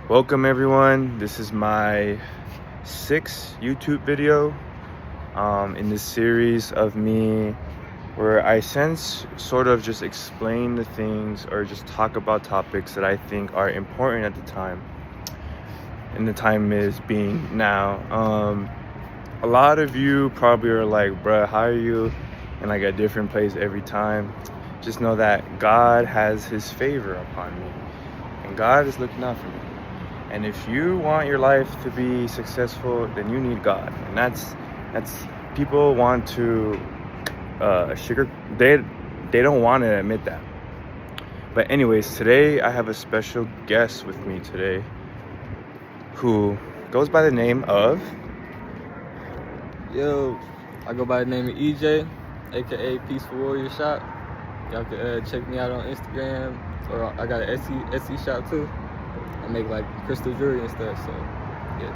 Welcome everyone. This is my sixth YouTube video in this series of me where I sort of just explain the things or just talk about topics that I think are important at the time. And the time is being now. A lot of you probably are like, bruh, how are you in like a different place every time? Just know that God has his favor upon me. And God is looking out for me. And if you want your life to be successful, then you need God. And that's people want to they don't want to admit that. But anyways, today I have a special guest with me today who goes by the name of Yo, I go by the name of EJ, aka Peaceful Warrior Shop. Y'all can check me out on Instagram, or I got an Etsy shop too. I make like crystal jewelry and stuff, so yeah,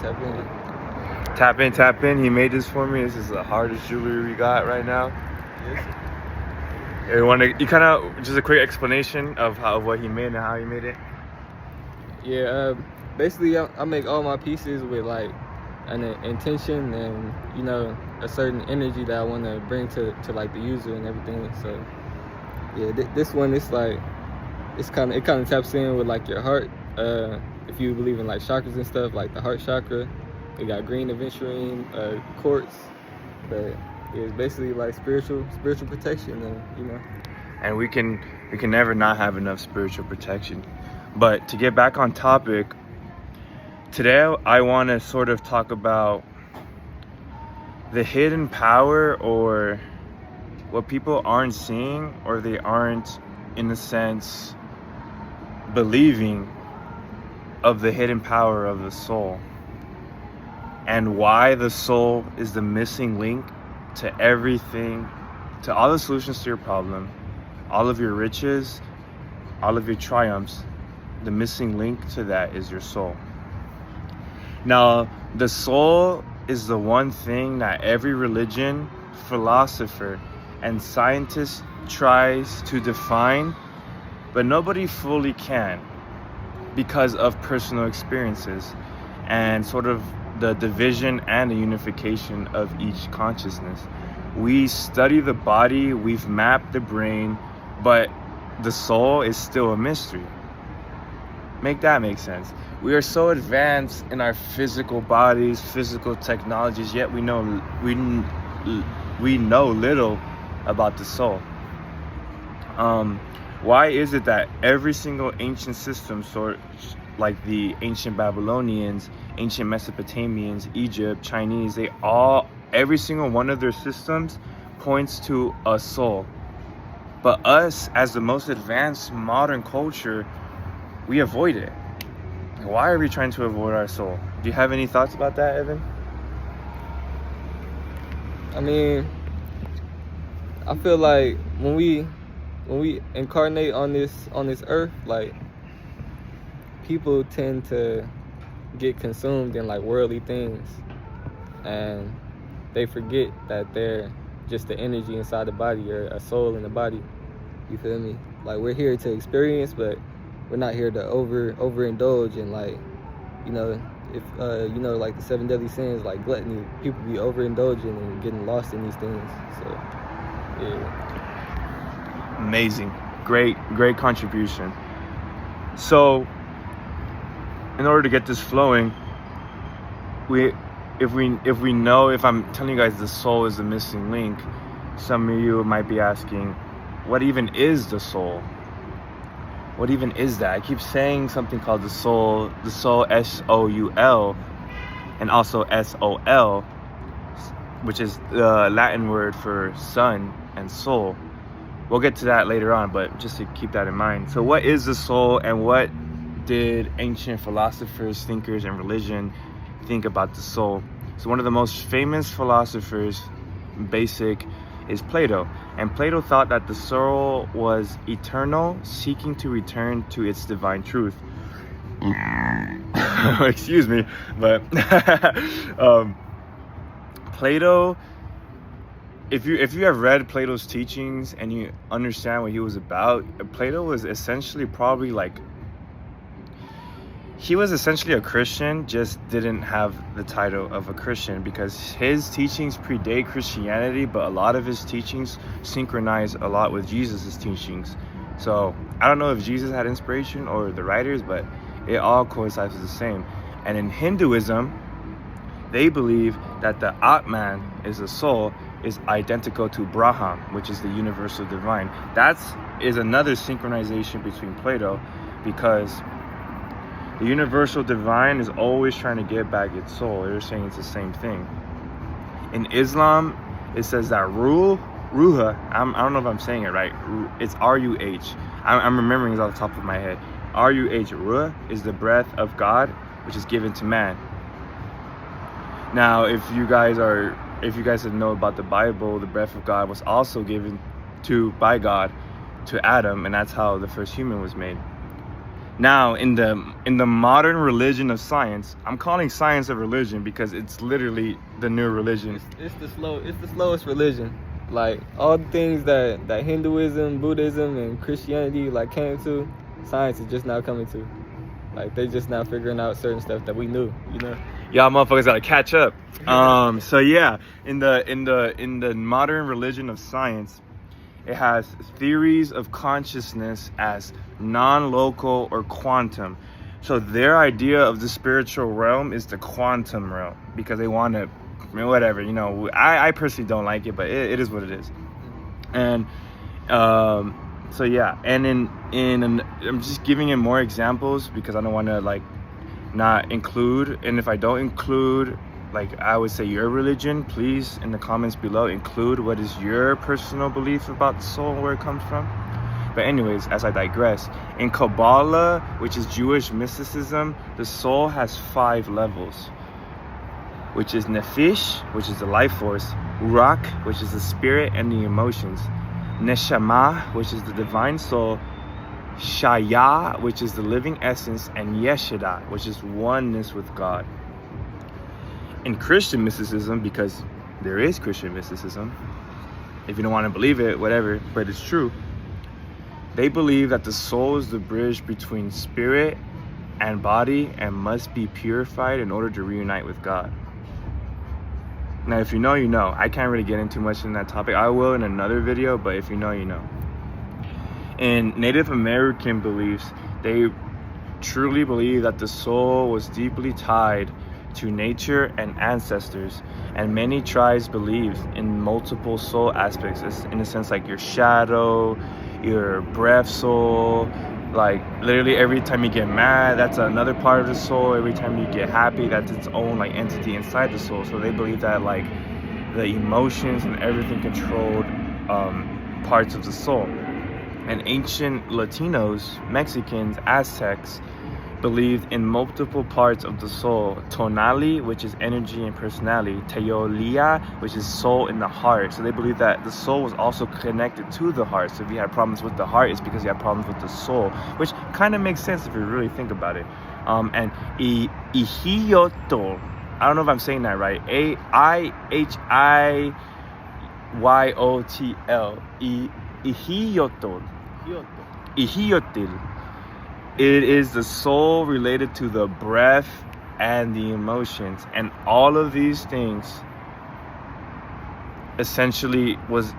Tap in. He made this for me. This is the hardest jewelry we got right now. Yes. You kind of just a quick explanation of what he made and how he made it. Yeah, basically I make all my pieces with like an intention and a certain energy that I want to bring to like the user and everything. So yeah, this one is like it kind of taps in with like your heart. If you believe in like chakras and stuff, like the heart chakra, we got green aventurine, quartz, but it's basically like spiritual protection, and And we can never not have enough spiritual protection. But to get back on topic, today I want to sort of talk about the hidden power, or what people aren't seeing, or they aren't, in a sense, believing of the hidden power of the soul, and why the soul is the missing link to everything, to all the solutions to your problem, all of your riches, all of your triumphs. The missing link to that is your soul. Now, the soul is the one thing that every religion, philosopher, and scientist tries to define, but nobody fully can, because of personal experiences and sort of the division and the unification of each consciousness. We study the body, we've mapped the brain, but the soul is still a mystery. Make that make sense. We are so advanced in our physical bodies, physical technologies, yet we know little about the soul. Why is it that every single ancient system, sort like the ancient Babylonians, ancient Mesopotamians, Egypt, Chinese, every single one of their systems points to a soul? But us, as the most advanced modern culture, we avoid it. Why are we trying to avoid our soul? Do you have any thoughts about that, Evan? I mean, I feel like when we incarnate on this earth, like, people tend to get consumed in like worldly things, and they forget that they're just the energy inside the body, or a soul in the body. You feel me? Like, we're here to experience, but we're not here to overindulge in, like, if like the 7 deadly sins, like gluttony. People be overindulging and getting lost in these things. So yeah. Amazing. Great contribution. So, in order to get this flowing, if I'm telling you guys the soul is the missing link, some of you might be asking, what even is the soul? What even is that? I keep saying something called the soul, S-O-U-L, and also S-O-L, which is the Latin word for sun and soul. We'll get to that later on, but just to keep that in mind. So what is the soul, and what did ancient philosophers, thinkers, and religion think about the soul? So one of the most famous philosophers, basic, is Plato. And Plato thought that the soul was eternal, seeking to return to its divine truth. Excuse me, but Plato, if you have read Plato's teachings and you understand what he was about, Plato was essentially probably like, he was essentially a Christian, just didn't have the title of a Christian because his teachings predate Christianity, but a lot of his teachings synchronize a lot with Jesus' teachings. So I don't know if Jesus had inspiration or the writers, but it all coincides the same. And in Hinduism, they believe that the Atman is the soul is identical to Brahman, which is the universal divine. That is another synchronization between Plato, because the universal divine is always trying to get back its soul. They're saying it's the same thing. In Islam, it says that Ruha, I don't know if I'm saying it right. It's R-U-H. I'm remembering it off the top of my head. R-U-H, Ruh, is the breath of God, which is given to man. Now, if you guys know about the Bible, the breath of God was also given by God to Adam, and that's how the first human was made. Now, in the modern religion of science, I'm calling science a religion because it's literally the new religion. It's the slowest religion. Like all the things that Hinduism, Buddhism, and Christianity like came to, science is just now coming to. Like they just now figuring out certain stuff that we knew, you know. Y'all motherfuckers gotta catch up. So yeah, in the modern religion of science, it has theories of consciousness as non-local or quantum. So their idea of the spiritual realm is the quantum realm because they want to, whatever, you know. I personally don't like it, but it is what it is. And so yeah, and I'm just giving it more examples because I don't want to like not include, and if I don't include, like I would say your religion, please in the comments below include what is your personal belief about the soul and where it comes from. But anyways, as I digress, in Kabbalah, which is Jewish mysticism, the soul has 5 levels, which is Nephish, which is the life force, Ruach, which is the spirit and the emotions, Neshama, which is the divine soul, Shaya, which is the living essence, and Yeshida, which is oneness with God. In Christian mysticism, because there is Christian mysticism, if you don't want to believe it, whatever, but it's true, they believe that the soul is the bridge between spirit and body and must be purified in order to reunite with God. Now, if you know, you know. I can't really get into much in that topic. I will in another video, but if you know, you know. In Native American beliefs, they truly believe that the soul was deeply tied to nature and ancestors, and many tribes believe in multiple soul aspects, in a sense like your shadow, your breath soul, like literally every time you get mad, that's another part of the soul. Every time you get happy, that's its own like entity inside the soul. So they believe that like the emotions and everything controlled parts of the soul. And ancient Latinos, Mexicans, Aztecs believed in multiple parts of the soul. Tonali, which is energy and personality. Teolia, which is soul in the heart. So they believe that the soul was also connected to the heart. So if you had problems with the heart, it's because you had problems with the soul, which kind of makes sense if you really think about it. And Ihiyotl, I don't know if I'm saying that right. Ihiyotl. Ihiyotl. It is the soul related to the breath and the emotions, and all of these things essentially was.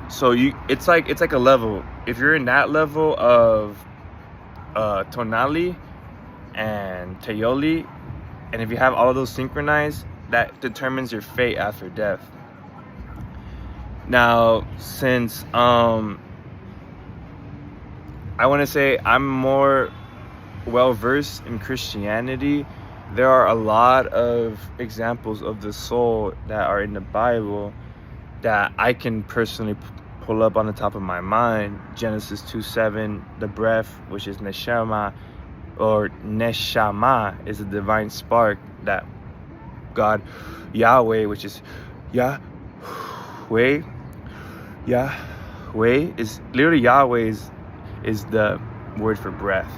So it's like a level. If you're in that level of Tonali and Teoli, and if you have all of those synchronized, that determines your fate after death. Now, since I want to say I'm more well versed in Christianity, there are a lot of examples of the soul that are in the Bible that I can personally pull up on the top of my mind. Genesis 2:7, the breath, which is neshama, or neshama, is a divine spark that God, Yahweh, which is Yahweh, is literally Yahweh's is the word for breath.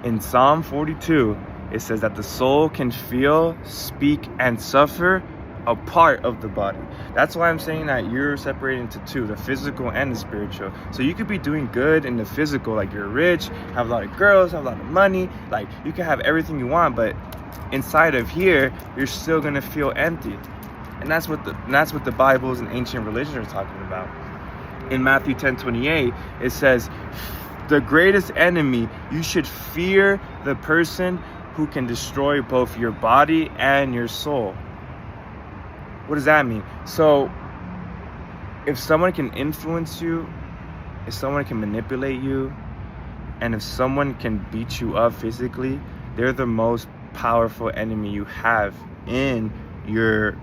In Psalm 42, it says that the soul can feel, speak, and suffer a part of the body. That's why I'm saying that you're separated into two, the physical and the spiritual. So you could be doing good in the physical, like you're rich, have a lot of girls, have a lot of money, like you can have everything you want, but inside of here, you're still gonna feel empty. And that's what the Bibles and ancient religions are talking about. In Matthew 10:28, it says, the greatest enemy, you should fear the person who can destroy both your body and your soul. What does that mean? So if someone can influence you, if someone can manipulate you, and if someone can beat you up physically, they're the most powerful enemy you have in your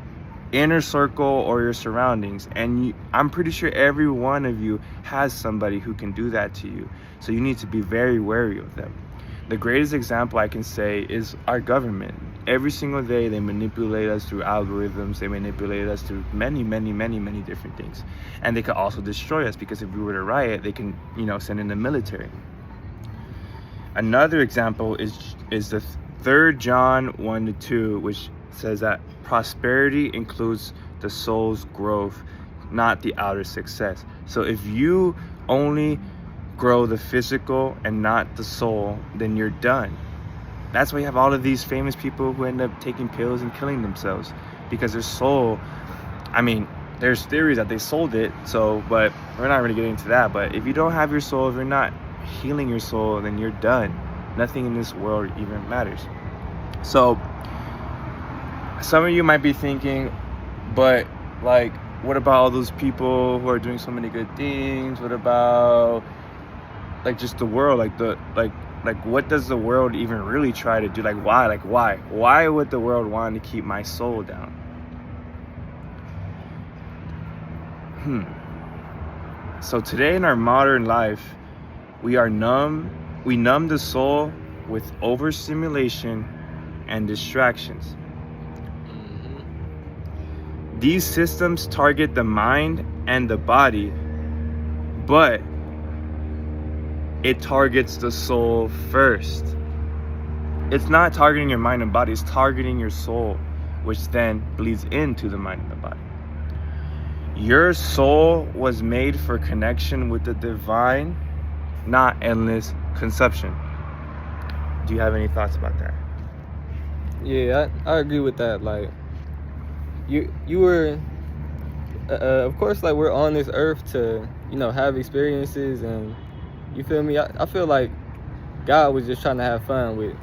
inner circle or your surroundings. And I'm pretty sure every one of you has somebody who can do that to you. So you need to be very wary of them. The greatest example I can say is our government. Every single day they manipulate us through algorithms, they manipulate us through many different things. And they could also destroy us, because if we were to riot, they can, send in the military. Another example is the 3 John 1-2, which says that prosperity includes the soul's growth, not the outer success. So if you only grow the physical and not the soul, then you're done. That's why you have all of these famous people who end up taking pills and killing themselves, because their soul, there's theories that they sold it, but we're not really getting into that. But if you don't have your soul, if you're not healing your soul, then you're done. Nothing in this world even matters. So some of you might be thinking, but like, what about all those people who are doing so many good things? What about like just the world? Like what does the world even really try to do? Why would the world want to keep my soul down? So today in our modern life, we numb the soul with overstimulation and distractions. These systems target the mind and the body, but it targets the soul first. It's not targeting your mind and body, it's targeting your soul, which then bleeds into the mind and the body. Your soul was made for connection with the divine, not endless consumption. Do you have any thoughts about that? Yeah, I agree with that. Like, you were, of course, like, we're on this earth to, have experiences, and you feel me? I feel like God was just trying to have fun with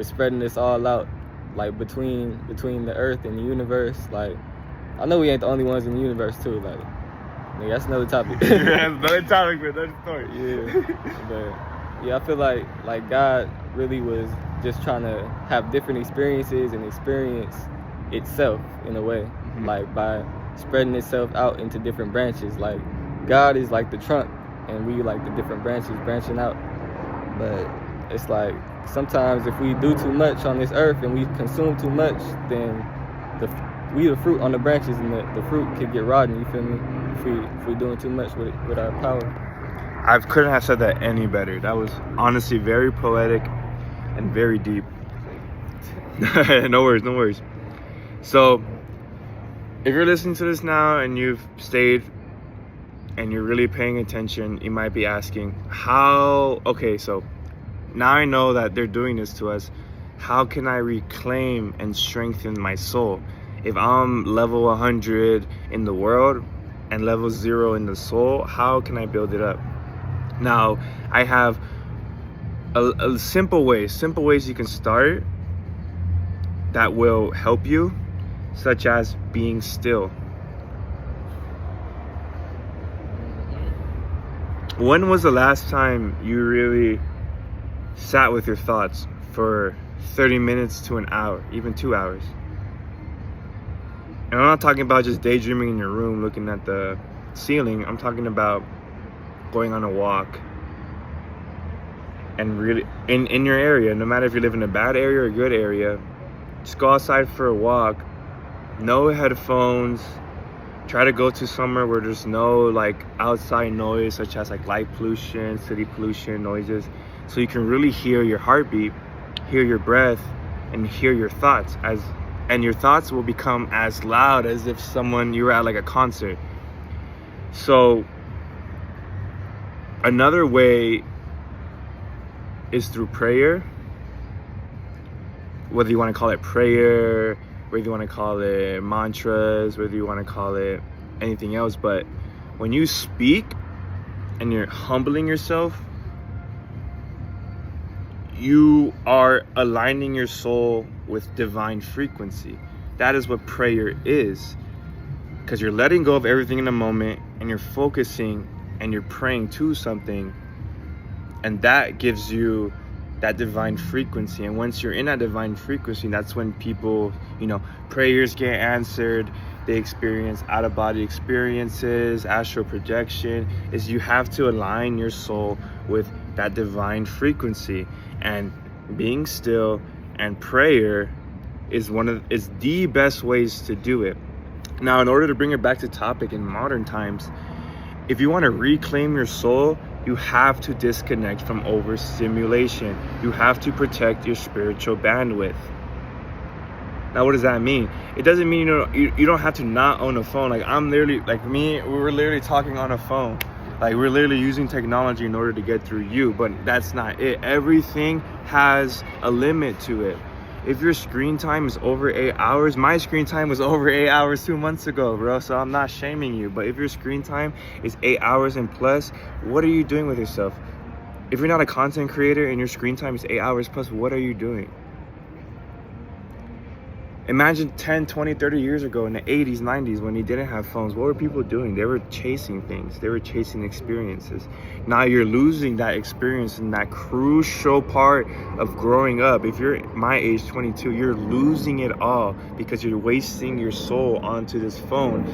spreading this all out, like, between the earth and the universe. Like, I know we ain't the only ones in the universe too. Like, that's another topic. That's another topic for another story. Yeah, but yeah, I feel like God really was just trying to have different experiences and experience itself in a way, like by spreading itself out into different branches. Like, God is like the trunk, and we like the different branches branching out. But it's like sometimes if we do too much on this earth and we consume too much, then we the fruit on the branches, and the fruit could get rotten. You feel me? If we doing too much with our power. I couldn't have said that any better. That was honestly very poetic and very deep. No worries. So if you're listening to this now and you've stayed and you're really paying attention, you might be asking, so now I know that they're doing this to us. How can I reclaim and strengthen my soul? If I'm level 100 in the world and level 0 in the soul, how can I build it up? Now, I have a simple ways you can start that will help you, such as being still. When was the last time you really sat with your thoughts for 30 minutes to an hour, even 2 hours? And I'm not talking about just daydreaming in your room looking at the ceiling. I'm talking about going on a walk and really in your area, no matter if you live in a bad area or a good area, just go outside for a walk. No headphones. Try to go to somewhere where there's no like outside noise, such as like light pollution, city pollution, noises, so you can really hear your heartbeat, hear your breath, and hear your thoughts and your thoughts will become as loud as if you were at like a concert. So another way is through prayer, whether you want to call it prayer, whether you want to call it mantras, whether you want to call it anything else. But when you speak and you're humbling yourself, you are aligning your soul with divine frequency. That is what prayer is, because you're letting go of everything in the moment and you're focusing and you're praying to something, and that gives you that divine frequency. And once you're in that divine frequency, that's when people, prayers get answered. They experience out-of-body experiences, astral projection. Is you have to align your soul with that divine frequency, and being still and prayer is the best ways to do it. Now, in order to bring it back to topic in modern times, if you want to reclaim your soul, you have to disconnect from overstimulation. You have to protect your spiritual bandwidth. Now, what does that mean? It doesn't mean you don't have to not own a phone. Like we're literally talking on a phone. Like, we're literally using technology in order to get through you, but that's not it. Everything has a limit to it. If your screen time is over 8 hours, my screen time was over 8 hours 2 months ago, bro. So I'm not shaming you. But if your screen time is 8 hours and plus, what are you doing with yourself? If you're not a content creator and your screen time is 8 hours plus, what are you doing? Imagine 10, 20, 30 years ago in the 80s, 90s, when you didn't have phones, what were people doing? They were chasing things. They were chasing experiences. Now you're losing that experience and that crucial part of growing up. If you're my age, 22, you're losing it all because you're wasting your soul onto this phone.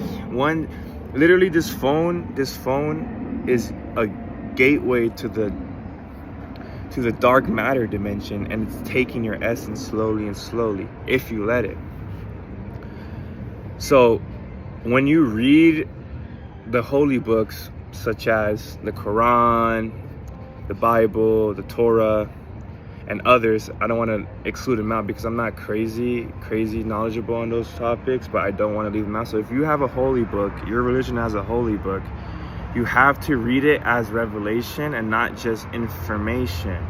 Literally this phone is a gateway to the dark matter dimension, and it's taking your essence slowly if you let it. So when you read the holy books such as the Quran, the Bible, the Torah, and others, I don't want to exclude them out because I'm not crazy knowledgeable on those topics, but I don't want to leave them out. So if you have a holy book, your religion has a holy book, you have to read it as revelation and not just information.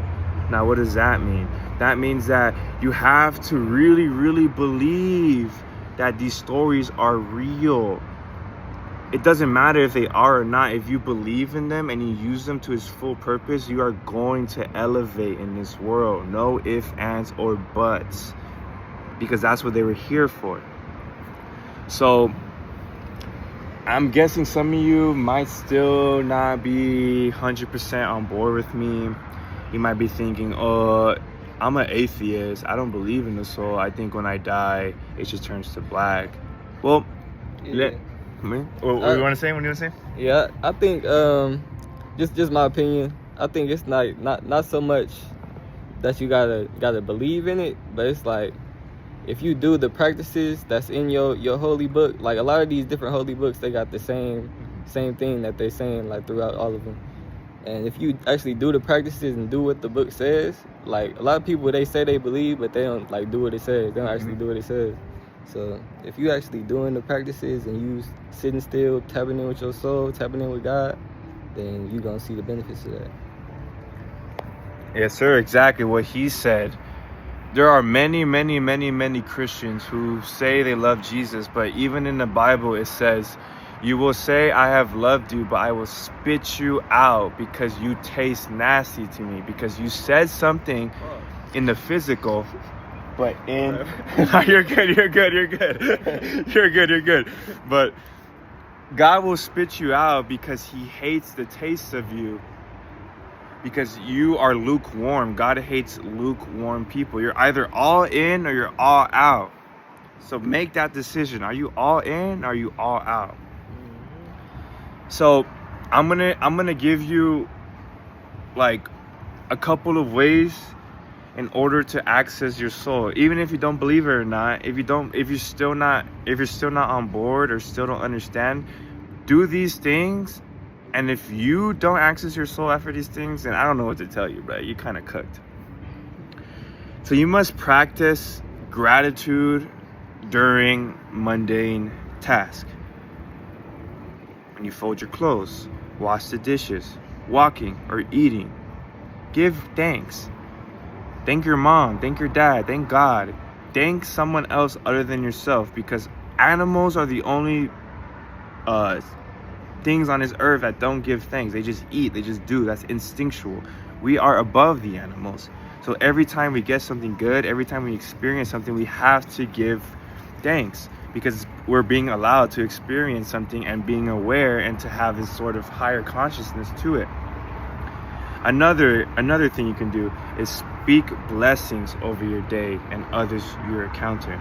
Now, what does that mean? That means that you have to really, really believe that these stories are real. It doesn't matter if they are or not. If you believe in them and you use them to its full purpose, you are going to elevate in this world. No ifs, ands, or buts. Because that's what they were here for. So I'm guessing some of you might still not be 100% on board with me. You might be thinking, I'm an atheist. I don't believe in the soul. I think when I die, it just turns to black. Well, Yeah. what do you want to say? What do you want to say? Yeah, I think just my opinion. I think it's not so much that you gotta believe in it, but it's like if you do the practices that's in your holy book, like a lot of these different holy books, they got the same thing that they're saying like throughout all of them. And if you actually do the practices and do what the book says, like a lot of people, they say they believe, but they don't like do what it says. They don't actually do what it says. So if you actually doing the practices and you sitting still, tapping in with your soul, tapping in with God, then you're gonna see the benefits of that. Yes, sir. Exactly what he said. There are many, many, many, many Christians who say they love Jesus, but even in the Bible it says, you will say, I have loved you, but I will spit you out because you taste nasty to me, because you said something in the physical, but in... You're good. But God will spit you out because he hates the taste of you, because you are lukewarm. God hates lukewarm people. You're either all in or you're all out. So make that decision. Are you all in or are you all out? So I'm gonna give you like a couple of ways in order to access your soul, even if you don't believe it or not. If you're still not on board or still don't understand, do these things. And if you don't access your soul after these things, then I don't know what to tell you, bro. You kind of cooked. So you must practice gratitude during mundane tasks. When you fold your clothes, wash the dishes, walking or eating, give thanks. Thank your mom, thank your dad, thank God. Thank someone else other than yourself, because animals are the only things on this earth that don't give thanks. They just eat, they just do. That's instinctual. We are above the animals. So every time we get something good, every time we experience something, we have to give thanks, because we're being allowed to experience something and being aware and to have this sort of higher consciousness to it. Another thing you can do is speak blessings over your day and others you're encountering.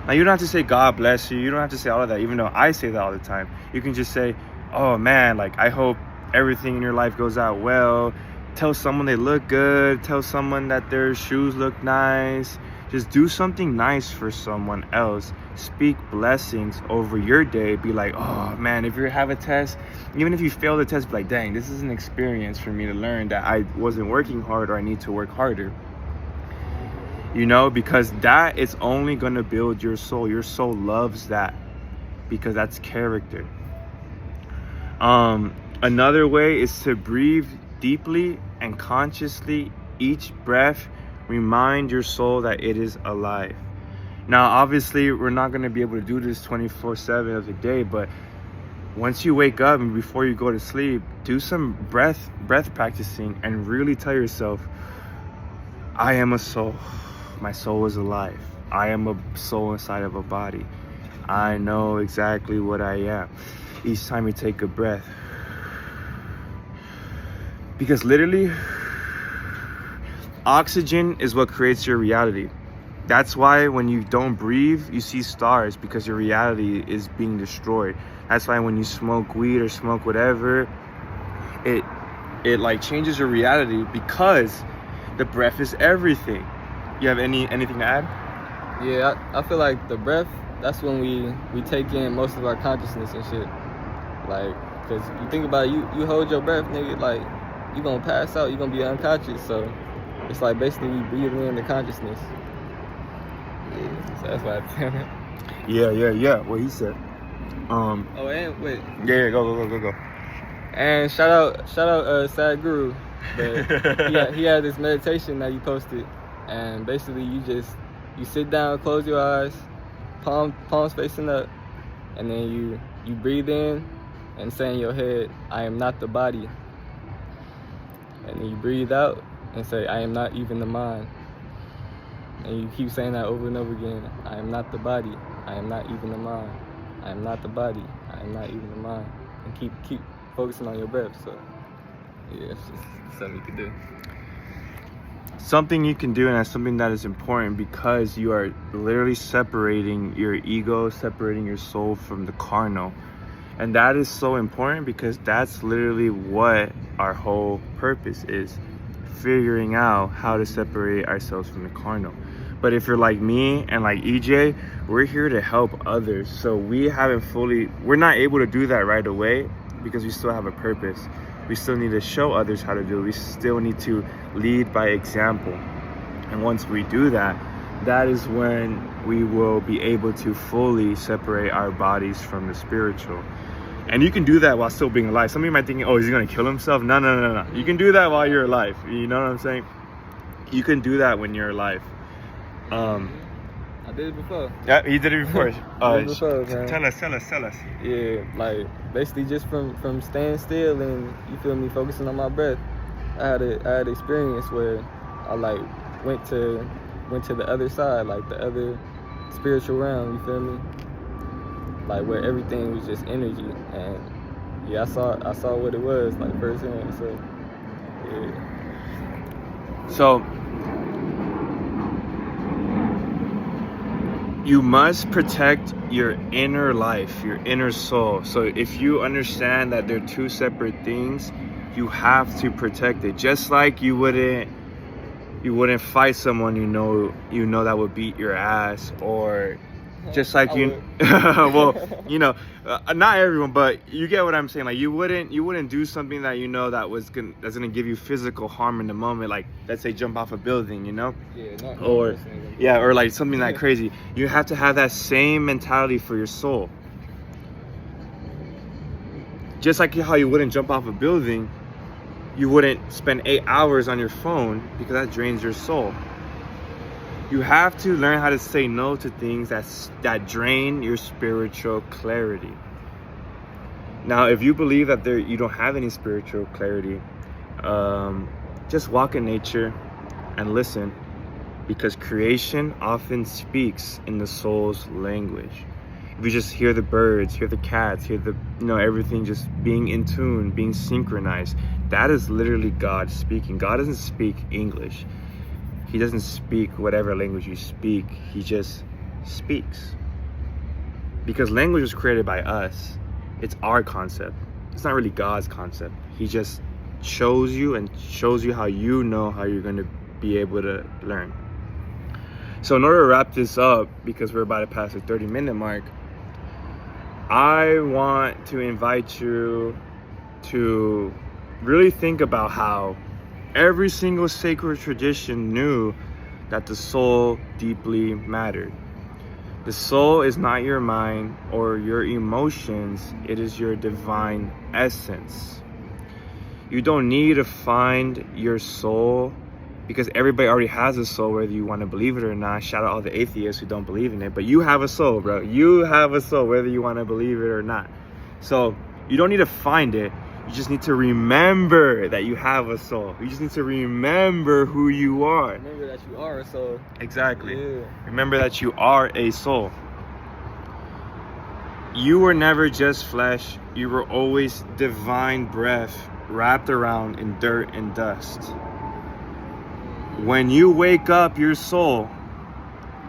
Now, you don't have to say God bless you. You don't have to say all of that, even though I say that all the time. You can just say, oh man, like, I hope everything in your life goes out well. Tell someone they look good. Tell someone that their shoes look nice. Just do something nice for someone else. Speak blessings over your day. Be like, oh man, if you have a test, even if you fail the test, be like, dang, this is an experience for me to learn that I wasn't working hard, or I need to work harder. You know, because that is only going to build your soul. Your soul loves that, because that's character. Another way is to breathe deeply and consciously each breath. Remind your soul that it is alive. Now, obviously, we're not going to be able to do this 24/7 of the day, but once you wake up and before you go to sleep, do some breath practicing and really tell yourself, I am a soul. My soul is alive. I am a soul inside of a body. I know exactly what I am. Each time you take a breath. Because literally, oxygen is what creates your reality. That's why when you don't breathe, you see stars, because your reality is being destroyed. That's why when you smoke weed or smoke whatever, it like changes your reality, because the breath is everything. You have anything to add? Yeah, I feel like the breath, that's when we take in most of our consciousness and shit. Like, because you think about it, you hold your breath, nigga, like, you gonna pass out, you gonna be unconscious. So it's like basically we breathing in the consciousness. Yeah, so that's why I tell him. Yeah. What he said. Oh, and wait. Yeah. Go. And shout out Sadhguru. But he had this meditation that you posted, and basically you sit down, close your eyes, palms facing up, and then you breathe in and say in your head, I am not the body. And then you breathe out and say, I am not even the mind. And you keep saying that over and over again. I am not the body. I am not even the mind. I am not the body. I am not even the mind. And keep focusing on your breath. So yeah, it's just something you can do. Something you can do, and that's something that is important, because you are literally separating your ego, separating your soul from the carnal. And that is so important, because that's literally what our whole purpose is, figuring out how to separate ourselves from the carnal. But if you're like me and like EJ, we're here to help others. So we're not able to do that right away, because we still have a purpose. We still need to show others how to do it. We still need to lead by example. And once we do that, that is when we will be able to fully separate our bodies from the spiritual. And you can do that while still being alive. Some of you might think, oh, is he going to kill himself? No. You can do that while you're alive. You know what I'm saying? You can do that when you're alive. I did it before. Yeah, he did it before. Tell us. Yeah, like basically just from staying still and, you feel me, focusing on my breath. I had an experience where I like went to the other side, like the other spiritual realm, you feel me? Like where everything was just energy, and yeah, I saw what it was like firsthand. So yeah. So you must protect your inner life, your inner soul. So if you understand that they're two separate things, you have to protect it. Just like you wouldn't fight someone you know that would beat your ass, or Just like I you, would. well, you know, not everyone, but you get what I'm saying. Like you wouldn't do something that you know that's gonna give you physical harm in the moment. Like let's say jump off a building, you know, Yeah, not or personally. yeah, or like something that crazy. You have to have that same mentality for your soul. Just like how you wouldn't jump off a building, you wouldn't spend 8 hours on your phone because that drains your soul. You have to learn how to say no to things that drain your spiritual clarity. Now, if you believe that you don't have any spiritual clarity, just walk in nature and listen, because creation often speaks in the soul's language. If you just hear the birds, hear the cats, hear everything just being in tune, being synchronized, that is literally God speaking. God doesn't speak English. He doesn't speak whatever language you speak. He just speaks. Because language was created by us. It's our concept. It's not really God's concept. He just shows you and shows you how you know how you're going to be able to learn. So in order to wrap this up, because we're about to pass the 30-minute mark, I want to invite you to really think about how every single sacred tradition knew that the soul deeply mattered. The soul is not your mind or your emotions, it is your divine essence. You don't need to find your soul, because everybody already has a soul, whether you want to believe it or not. Shout out all the atheists who don't believe in it, but you have a soul, bro. You have a soul, whether you want to believe it or not. So you don't need to find it. You just need to remember that you have a soul. You just need to remember who you are. Remember that you are a soul. Exactly. Yeah. Remember that you are a soul. You were never just flesh. You were always divine breath wrapped around in dirt and dust. When you wake up your soul,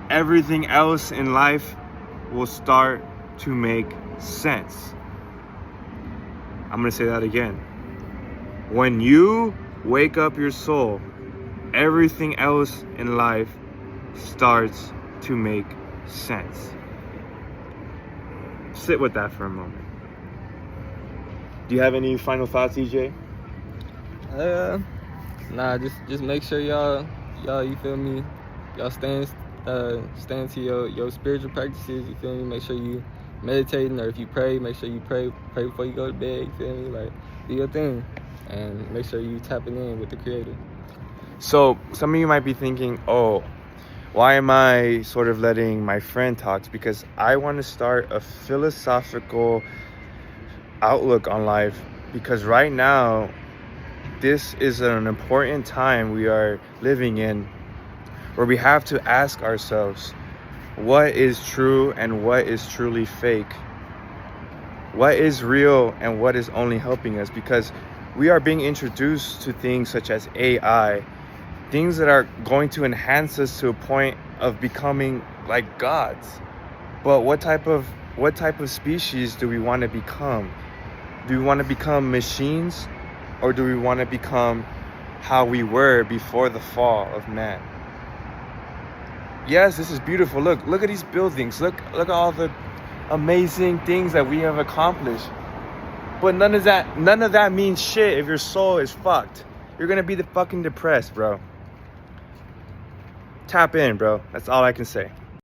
everything else in life will start to make sense. I'm going to say that again. When you wake up your soul, everything else in life starts to make sense. Sit with that for a moment. Do you have any final thoughts, EJ? Nah, just make sure y'all, you feel me? Y'all stand to your spiritual practices, you feel me? Make sure you meditating, or if you pray, make sure you pray before you go to bed, you feel me? Like, do your thing, and make sure you tapping in with the Creator. So some of you might be thinking, oh, why am I sort of letting my friend talk? It's because I want to start a philosophical outlook on life, because right now this is an important time we are living in, where we have to ask ourselves, what is true and what is truly fake? What is real and what is only helping us? Because we are being introduced to things such as AI, things that are going to enhance us to a point of becoming like gods. But what type of species do we want to become? Do we want to become machines, or do we want to become how we were before the fall of man? Yes, this is beautiful. Look at these buildings. Look at all the amazing things that we have accomplished. But none of that means shit if your soul is fucked. You're gonna be fucking depressed, bro. Tap in, bro. That's all I can say.